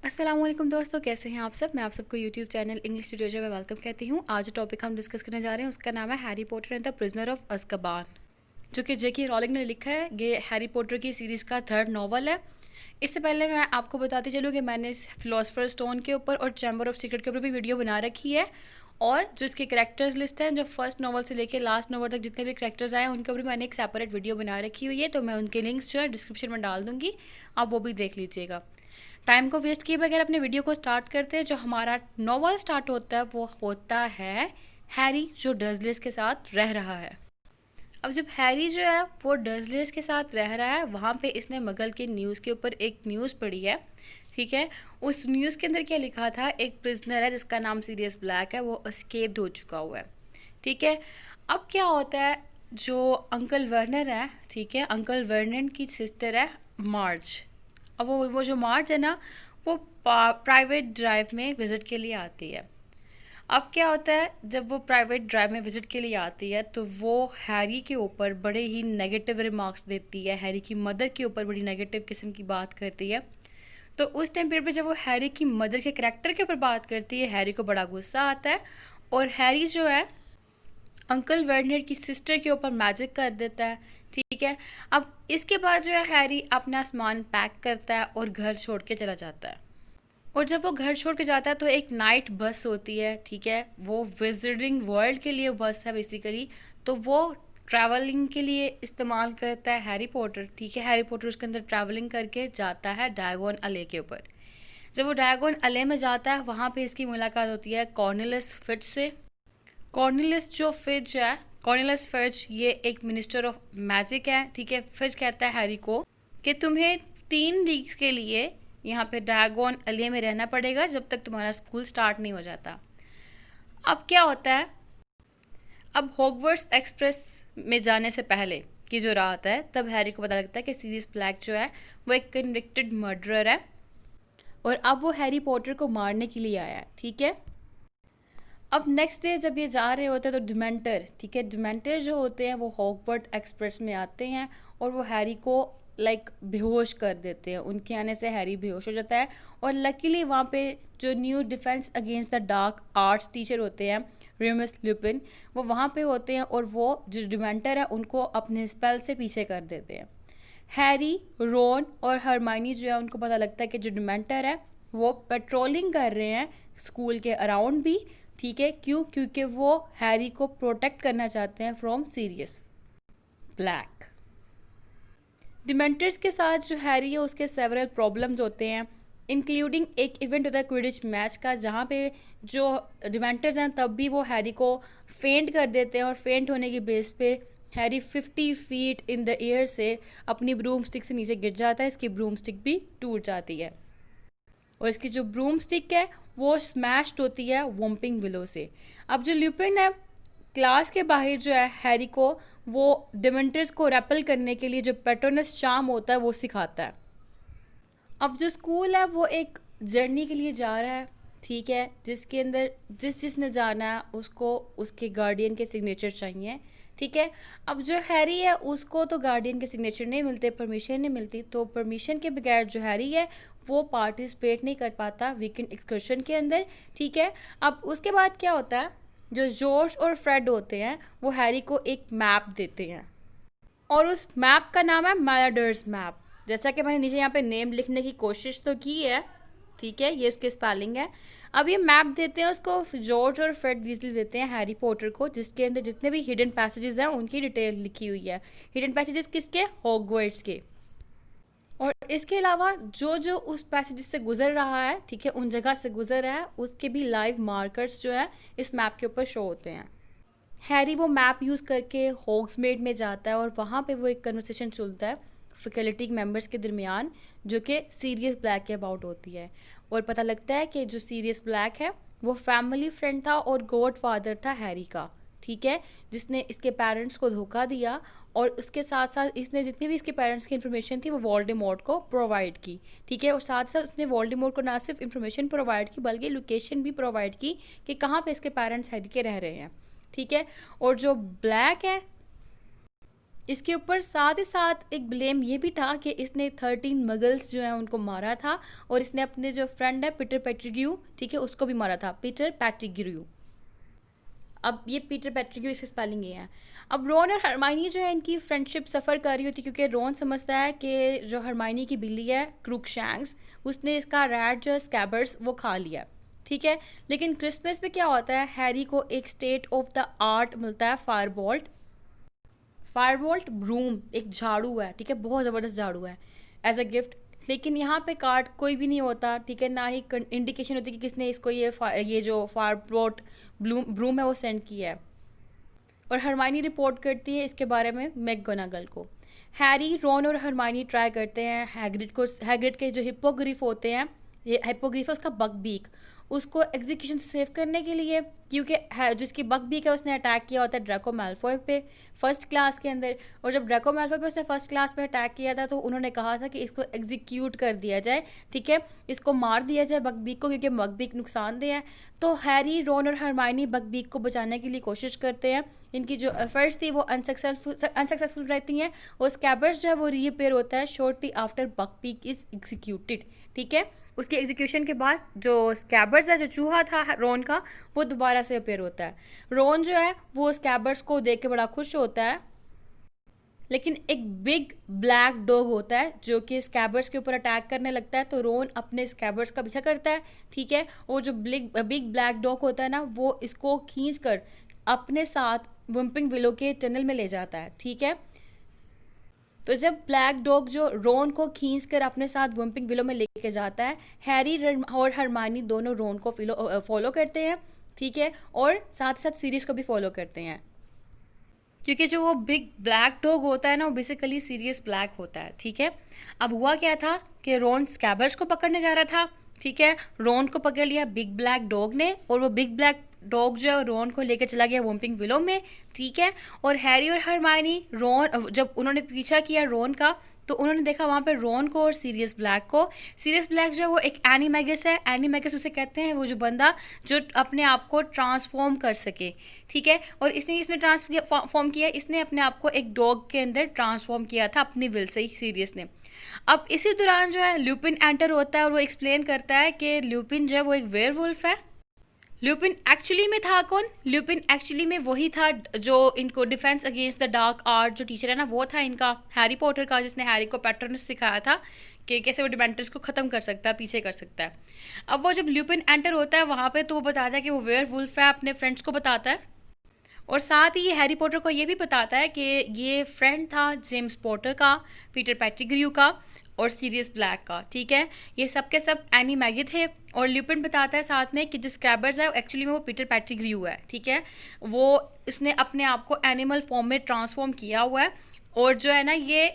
अस्सलाम वालेकुम दोस्तों, कैसे हैं आप सब। मैं आप सबको यूट्यूब चैनल इंग्लिश लिटरेचर में वेलकम कहती हूँ। आज जो टॉपिक हम डिस्कस करने जा रहे हैं उसका नाम है Harry Potter and the prisoner of Azkaban, जो कि जेके रॉलिंग ने लिखा है। ये हैरी पॉटर की सीरीज़ का थर्ड नॉवल है। इससे पहले मैं आपको बताती चलूँ कि मैंने फिलोसफर स्टोन के ऊपर और चैम्बर ऑफ सीक्रेट के ऊपर भी वीडियो बना रखी है, और जो इसके करैक्टर्स लिस्ट है, जो फर्स्ट नॉवल से लेकर लास्ट नॉवल तक जितने भी करैक्टर्स आए हैं उनके ऊपर मैंने एक सेपरेट वीडियो बना रखी हुई है। तो मैं उनके लिंक्स जो है डिस्क्रिप्शन में डाल दूँगी, आप वो भी देख लीजिएगा। टाइम को वेस्ट किए बगैर अपने वीडियो को स्टार्ट करते हैं। जो हमारा नॉवल स्टार्ट होता है वो होता है हैरी जो डर्सलेस के साथ रह रहा है। अब जब हैरी जो है वो डर्सलेस के साथ रह रहा है, वहाँ पे इसने मगल के न्यूज़ के ऊपर एक न्यूज़ पढ़ी है। ठीक है, उस न्यूज़ के अंदर क्या लिखा था, एक प्रिजनर है जिसका नाम सीरियस ब्लैक है, वो एस्केप्ड हो चुका हुआ है। ठीक है, अब क्या होता है, जो अंकल वर्नर है, ठीक है, अंकल वर्नर की सिस्टर है मार्ज। अब वो जो मार्ज है ना, वो प्राइवेट ड्राइव में विज़िट के लिए आती है। अब क्या होता है, जब वो प्राइवेट ड्राइव में विज़िट के लिए आती है तो वो हैरी के ऊपर बड़े ही नेगेटिव रिमार्क्स देती है, हैरी की मदर के ऊपर बड़ी नेगेटिव किस्म की बात करती है। तो उस टाइम पीरियड पे जब वो हैरी की मदर के करैक्टर के ऊपर बात करती है, हैरी को बड़ा गुस्सा आता है, और हैरी जो है अंकल वर्नर की सिस्टर के ऊपर मैजिक कर देता है। ठीक है, अब इसके बाद जो है हैरी अपना सामान पैक करता है और घर छोड़ के चला जाता है। और जब वो घर छोड़ के जाता है तो एक नाइट बस होती है। ठीक है, वो विजिटिंग वर्ल्ड के लिए बस है बेसिकली, तो वो ट्रैवलिंग के लिए इस्तेमाल करता है हैरी पॉटर। ठीक है, हैरी पॉटर उसके अंदर ट्रैवलिंग करके जाता है डायगोन अले के ऊपर। जब वो डायगोन अले में जाता है, वहाँ पे इसकी मुलाकात होती है कॉर्नेलियस फिच से। कॉर्नेलियस जो फिच है, कॉर्नेलियस फिच ये एक मिनिस्टर ऑफ मैजिक है। ठीक है, फिच कहता है हैरी को कि तुम्हें 3 वीक्स के लिए यहाँ पे डायगोन अले में रहना पड़ेगा जब तक तुम्हारा स्कूल स्टार्ट नहीं हो जाता। अब क्या होता है, अब हॉगवर्ट्स एक्सप्रेस में जाने से पहले की जो रात है, तब हैरी को पता लगता है कि सीरियस ब्लैक जो है वो एक कन्विक्टेड मर्डरर है, और अब वो हैरी पॉटर को मारने के लिए आया है। ठीक है, अब नेक्स्ट डे जब ये जा रहे होते हैं तो डिमेंटर, ठीक है, डिमेंटर जो होते हैं वो हॉगवर्ट एक्सप्रेस में आते हैं और वो हैरी को बेहोश कर देते हैं। उनके आने से हैरी बेहोश हो जाता है, और लकीली वहाँ पे जो new defence against the dark arts teacher होते हैं रेमस लुपिन, वो वहाँ पे होते हैं, और वो जो डिमेंटर है उनको अपने स्पेल से पीछे कर देते हैं। हैरी, रोन और हरमाइनी जो है उनको पता लगता है कि जो डिमेंटर है वो पेट्रोलिंग कर रहे हैं स्कूल के अराउंड भी। ठीक है, क्यों? क्योंकि वो हैरी को प्रोटेक्ट करना चाहते हैं फ्रॉम सीरियस ब्लैक। डिमेंटर्स के साथ जो हैरी है उसके सेवरल प्रॉब्लम्स होते हैं, इंक्लूडिंग एक इवेंट होता है क्विडिच मैच का, जहाँ पे जो डिमेंटर्स हैं तब भी वो हैरी को फेंट कर देते हैं, और फेंट होने की बेस पे Harry 50 feet in the air से अपनी ब्रूम स्टिक से नीचे गिर जाता है। इसकी ब्रूम स्टिक भी टूट जाती है, और इसकी जो ब्रूम स्टिक है वो स्मैश्ड होती है वॉम्पिंग विलो से। अब जो ल्यूपिन है क्लास के बाहर जो है हैरी को वो डिमेंटर्स को रेपल करने के लिए जो पेट्रोनस चार्म होता है वो सिखाता है। अब जो स्कूल है वो एक जर्नी के लिए जा रहा है। ठीक है, जिसके अंदर जिसने जाना है उसको उसके गार्डियन के सिग्नेचर चाहिए। ठीक है, अब जो हैरी है उसको तो गार्डियन के सिग्नेचर नहीं मिलते, परमिशन नहीं मिलती, तो परमिशन के बगैर जो हैरी है वो पार्टिसिपेट नहीं कर पाता वीकेंड एक्सकर्शन के अंदर। ठीक है, अब उसके बाद क्या होता है, जो जॉर्ज और फ्रेड होते हैं वो हैरी को एक मैप देते हैं, और उस मैप का नाम है मायाडर्स मैप। जैसा कि मैंने नीचे यहाँ पे नेम लिखने की कोशिश तो की है। ठीक है, ये उसकी स्पेलिंग है। अब ये मैप देते हैं उसको जॉर्ज और फ्रेड वीजली देते हैं हैरी पॉटर को, जिसके अंदर जितने भी हिडन पैसेजेस हैं उनकी डिटेल लिखी हुई है। हिडन पैसेजेस किसके? हॉगवर्ट्स के। और इसके अलावा जो जो उस पैसेज से गुजर रहा है, ठीक है, उन जगह से गुजर रहा है, उसके भी लाइव मार्कर्स जो है इस मैप के ऊपर शो होते हैं। हैरी वो मैप यूज़ करके होग्समेड में जाता है, और वहाँ पे वो एक कन्वर्सेशन चलता है फैकल्टी मेंबर्स के दरमियान, जो कि सीरियस ब्लैक के अबाउट होती है, और पता लगता है कि जो सीरियस ब्लैक है वो फैमिली फ्रेंड था और गॉड फादर था हैरी का। ठीक है, जिसने इसके पेरेंट्स को धोखा दिया, और उसके साथ साथ इसने जितनी भी इसके पेरेंट्स की इन्फॉर्मेशन थी वो वोल्डेमॉर्ट को प्रोवाइड की। ठीक है, और साथ साथ उसने वोल्डेमॉर्ट को ना सिर्फ इन्फॉर्मेशन प्रोवाइड की बल्कि लोकेशन भी प्रोवाइड की कि कहाँ पे इसके पेरेंट्स हैरी के रह रहे हैं। ठीक है, और जो ब्लैक है इसके ऊपर साथ ही साथ एक ब्लेम ये भी था कि इसने 13 मगल्स जो है उनको मारा था, और इसने अपने जो फ्रेंड है पीटर पेटिग्रू, ठीक है, उसको भी मारा था, पीटर पेटिग्रू। अब ये पीटर पेटिग्रू, इसकी स्पेलिंग ये है। अब रोन और हरमाइनी जो है इनकी फ्रेंडशिप सफ़र कर रही होती है, क्योंकि रोन समझता है कि जो हरमाइनी की बिल्ली है क्रूकशैंक्स, उसने इसका रैट जो है स्कैबर्स वो खा लिया, ठीक है। लेकिन क्रिसमस पे क्या होता है, हैरी को एक स्टेट ऑफ द आर्ट मिलता है, फायरबोल्ट ब्रूम, एक झाड़ू है, ठीक है, बहुत ज़बरदस्त झाड़ू है, एज अ गिफ्ट। लेकिन यहाँ पे कार्ड कोई भी नहीं होता, ठीक है, ना ही इंडिकेशन होती कि किसने इसको ये जो फायरबोल्ट ब्रूम है वो सेंड किया है। और हरमाइनी रिपोर्ट करती है इसके बारे में मैकगोनागल को। हैरी, रॉन और हरमाइनी ट्राई करते हैं हैग्रिड के जो हिप्पोग्रिफ होते हैं, ये हिप्पोग्रिफ है उसका बकबीक, उसको एग्जीक्यूशन से सेव करने के लिए, क्योंकि जिसकी बकबीक है उसने अटैक किया होता है ड्रैको मैल्फॉय पे फर्स्ट क्लास के अंदर। और जब ड्रैको मैल्फॉय पे उसने फर्स्ट क्लास पे अटैक किया था तो उन्होंने कहा था कि इसको एग्जीक्यूट कर दिया जाए, ठीक है, इसको मार दिया जाए बकबीक को, क्योंकि बकबीक नुकसानदेह है। तो हैरी, रॉन और हरमाइनी बकबीक को बचाने के लिए कोशिश करते हैं। इनकी जो एफर्ट्स थी वो अनसक्सेसफुल रहती हैं, और स्कैबर्स जो है वो रीअपेयर होता है shortly after Buckbeak is executed, ठीक है। उसके एग्जीक्यूशन के बाद जो स्कैबर्स है, जो चूहा था रॉन का, वो दोबारा से अपेयर होता है। रॉन जो है वो स्कैबर्स को देख के बड़ा खुश होता है, लेकिन एक बिग ब्लैक डॉग होता है जो कि स्कैबर्स के ऊपर अटैक करने लगता है, तो रॉन अपने स्कैबर्स का पीछा करता है, ठीक है। और जो बिग ब्लैक डॉग होता है ना, वो इसको खींच कर अपने साथ वम्पिंग विलो के टनल में ले जाता है, ठीक है। तो जब ब्लैक डॉग जो रॉन को खींच कर अपने साथ वम्पिंग विलो में लेके जाता है, हैरी और हरमाइनी दोनों रॉन को फॉलो करते हैं, ठीक है, और साथ साथ सीरियस को भी फॉलो करते हैं, क्योंकि जो वो बिग ब्लैक डॉग होता है ना, वो बेसिकली सीरियस ब्लैक होता है, ठीक है। अब हुआ क्या था कि रॉन स्कैबर्स को पकड़ने जा रहा था, ठीक है, रॉन को पकड़ लिया बिग ब्लैक डॉग ने, और वो बिग ब्लैक डॉग जो है रॉन को लेकर चला गया वम्पिंग विलो में, ठीक है। और हैरी और हरमाइनी जब उन्होंने पीछा किया रॉन का, तो उन्होंने देखा वहाँ पे रॉन को और सीरियस ब्लैक को। सीरियस ब्लैक जो है वो एक एनीमैगस है, एनीमैगस उसे कहते हैं, वो जो बंदा जो अपने आप को ट्रांसफॉर्म कर सके, ठीक है। और इसने इसमें ट्रांसफॉर्म किया, इसने अपने आप को एक डॉग के अंदर ट्रांसफॉर्म किया था अपनी विल से ही, सीरियस ने। अब इसी दौरान जो है ल्यूपिन एंटर होता है, और वो एक्सप्लेन करता है कि ल्यूपिन जो है वो एक वेयरवुल्फ है। ल्यूपिन एक्चुअली में था कौन? ल्यूपिन एक्चुअली में वही था जो इनको defence against the dark art जो टीचर है ना, वो था इनका हैरी पॉटर का, जिसने हैरी को पैटर्नस सिखाया था कि कैसे वो डिमेंटर्स को ख़त्म कर सकता है, पीछे कर सकता है। अब वो जब ल्यूपिन एंटर होता है वहाँ पे, तो वो बताता है कि वो वेयरवुल्फ है, अपने फ्रेंड्स को बताता है, और साथ ही ये हैरी पॉटर को ये भी बताता है कि ये फ्रेंड था जेम्स पॉटर का, पीटर पेटिग्रू का और सीरियस ब्लैक का, ठीक है। ये सब के सब एनी मैगी थे। और ल्यूपिन बताता है साथ में कि जो स्क्रैबर्स है एक्चुअली में वो पीटर पेटिग्रू है, ठीक है, वो इसने अपने आप को एनिमल फॉर्म में ट्रांसफॉर्म किया हुआ है। और जो है ना ये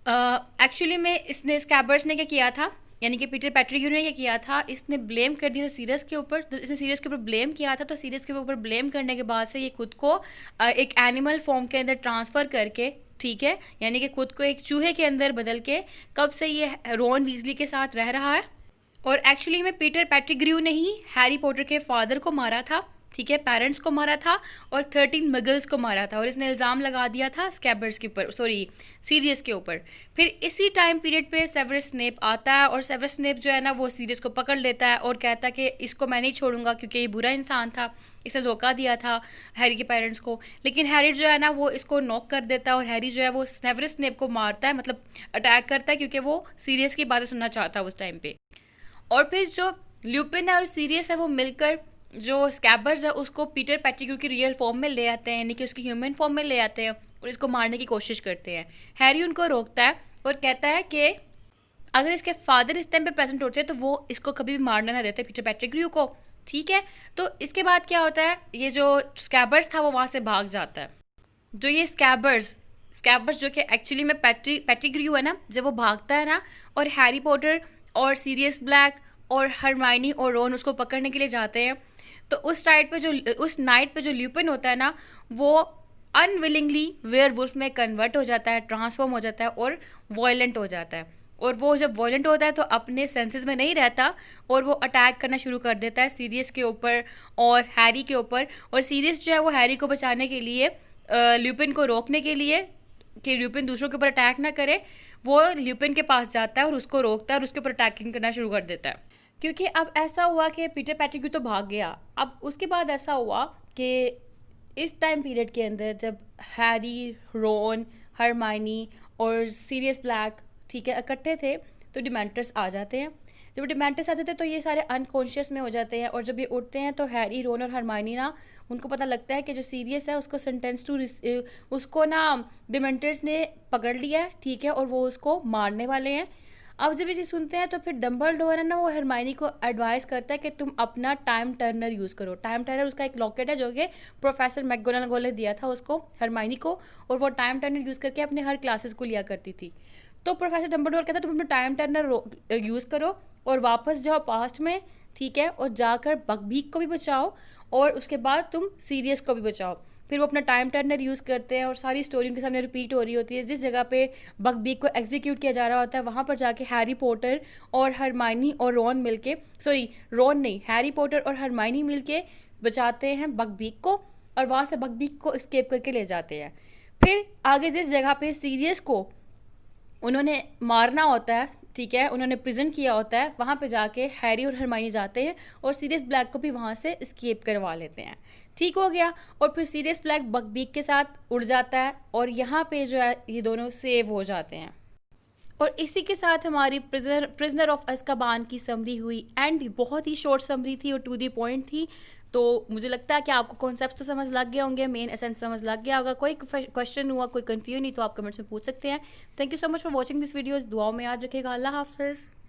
एक्चुअली में इसने स्क्रैबर्स ने क्या किया था, यानी कि पीटर पेटिग्रू ने क्या किया था, इसने ब्लेम कर दिया था सीरियस के ऊपर। तो इसने सीरियस के ऊपर ब्लेम किया था, तो सीरियस के ऊपर ब्लेम करने के बाद से ये खुद को एक एनिमल फॉर्म के अंदर ट्रांसफ़र करके, ठीक है, यानी कि खुद को एक चूहे के अंदर बदल के कब से ये रॉन वीजली के साथ रह रहा है। और एक्चुअली में पीटर पेटिग्रू ने ही हैरी पॉटर के फादर को मारा था, ठीक है, पेरेंट्स को मारा था, और 13 मगल्स को मारा था, और इसने इल्ज़ाम लगा दिया था स्कैबर्स के ऊपर, सॉरी सीरियस के ऊपर। फिर इसी टाइम पीरियड पे सेवरस स्नेप आता है, और सेवरस स्नेप जो है ना वो सीरियस को पकड़ लेता है और कहता है कि इसको मैं नहीं छोड़ूंगा, क्योंकि ये बुरा इंसान था, इसने धोखा दिया था हैरी के पेरेंट्स को। लेकिन हैरी जो है ना वो इसको नॉक कर देता है, और हैरी जो है वो सेवरस स्नेप को मारता है, मतलब अटैक करता है, क्योंकि वो सीरियस की बातें सुनना चाहता है उस टाइम पर। और फिर जो ल्यूपिन है और सीरियस है वो मिलकर जो स्कैबर्स है उसको पीटर पेटिग्रू की रियल फॉर्म में ले आते हैं, यानी कि उसकी ह्यूमन फॉर्म में ले आते हैं, और इसको मारने की कोशिश करते हैं। हैरी उनको रोकता है और कहता है कि अगर इसके फादर इस टाइम पे प्रेजेंट होते हैं तो वो इसको कभी भी मारने ना देते पीटर पेटिग्रू को, ठीक है। तो इसके बाद क्या होता है, ये जो स्कैबर्स था वो वहाँ से भाग जाता है। जो ये स्कैबर्स जो कि एक्चुअली में पेटिग्रू है ना, जब वो भागता है ना, और हैरी पॉटर और सीरियस ब्लैक और हरमाइनी और रॉन उसको पकड़ने के लिए जाते हैं, तो उस नाइट पे जो ल्यूपिन होता है ना, वो अनविलिंगली वेयरवुल्फ में कन्वर्ट हो जाता है, ट्रांसफॉर्म हो जाता है और वॉयलेंट हो जाता है। और वो जब वॉयलेंट होता है तो अपने सेंसेस में नहीं रहता, और वो अटैक करना शुरू कर देता है सीरियस के ऊपर और हैरी के ऊपर। और सीरियस जो है वो हैरी को बचाने के लिए ल्यूपिन को रोकने के लिए कि ल्यूपिन दूसरों के ऊपर अटैक ना करे, वो ल्यूपिन के पास जाता है और उसको रोकता है और उसके ऊपर अटैकिंग करना शुरू कर देता है। क्योंकि अब ऐसा हुआ कि पीटर पैटिग्यू तो भाग गया। अब उसके बाद ऐसा हुआ कि इस टाइम पीरियड के अंदर जब हैरी, रॉन, हरमाइनी और सीरियस ब्लैक, ठीक है, इकट्ठे थे, तो डिमेंटर्स आ जाते हैं। जब डिमेंटर्स आते थे तो ये सारे अनकॉन्शियस में हो जाते हैं, और जब ये उठते हैं तो हैरी, रॉन और हरमाइनी ना, उनको पता लगता है कि जो सीरियस है उसको सेंटेंस टू उसको ना डिमेंटर्स ने पकड़ लिया है, ठीक है, और वो उसको मारने वाले हैं। अब जब ये चीज़ सुनते हैं तो फिर डम्बलडोर है ना, वो हरमाइनी को एडवाइस करता है कि तुम अपना टाइम टर्नर यूज़ करो। टाइम टर्नर उसका एक लॉकेट है जो कि प्रोफेसर मैकगोनागल ने दिया था उसको, हरमाइनी को, और वो टाइम टर्नर यूज़ करके अपने हर क्लासेस को लिया करती थी। तो प्रोफेसर डम्बलडोर कहता है तुम अपना टाइम टर्नर यूज़ करो और वापस जाओ पास्ट में, ठीक है, और जाकर बकबीक को भी बचाओ और उसके बाद तुम सीरियस को भी बचाओ। फिर वो अपना टाइम टर्नर यूज़ करते हैं और सारी स्टोरी उनके सामने रिपीट हो रही होती है। जिस जगह पे बकबीक को एग्जीक्यूट किया जा रहा होता है वहाँ पर जाके हैरी पॉटर और हरमाइनी और रॉन मिलके, सॉरी रॉन नहीं, हैरी पॉटर और हरमाइनी मिलके बचाते हैं बकबीक को और वहाँ से बकबीक को एस्केप करके ले जाते हैं। फिर आगे जिस जगह पे सीरियस को उन्होंने मारना होता है, ठीक है, उन्होंने प्रिजन किया होता है, वहाँ पे जाके हैरी और हरमाइनी जाते हैं और सीरियस ब्लैक को भी वहाँ से एस्केप करवा लेते हैं। ठीक हो गया, और फिर सीरियस ब्लैक बकबीक के साथ उड़ जाता है और यहाँ पे जो है ये दोनों सेव हो जाते हैं। और इसी के साथ हमारी प्रिजनर ऑफ अज़्काबान की समरी हुई, एंड बहुत ही शॉर्ट समरी थी और टू दी पॉइंट थी। तो मुझे लगता है कि आपको कॉन्सेप्ट तो समझ लग गए होंगे, मेन एसेंस समझ लग गया होगा। कोई क्वेश्चन हुआ, कोई कंफ्यूजन नहीं, तो आप कमेंट्स में पूछ सकते हैं। Thank you so much for watching this video. दुआओं में याद रखिएगा। अल्लाह हाफिज़।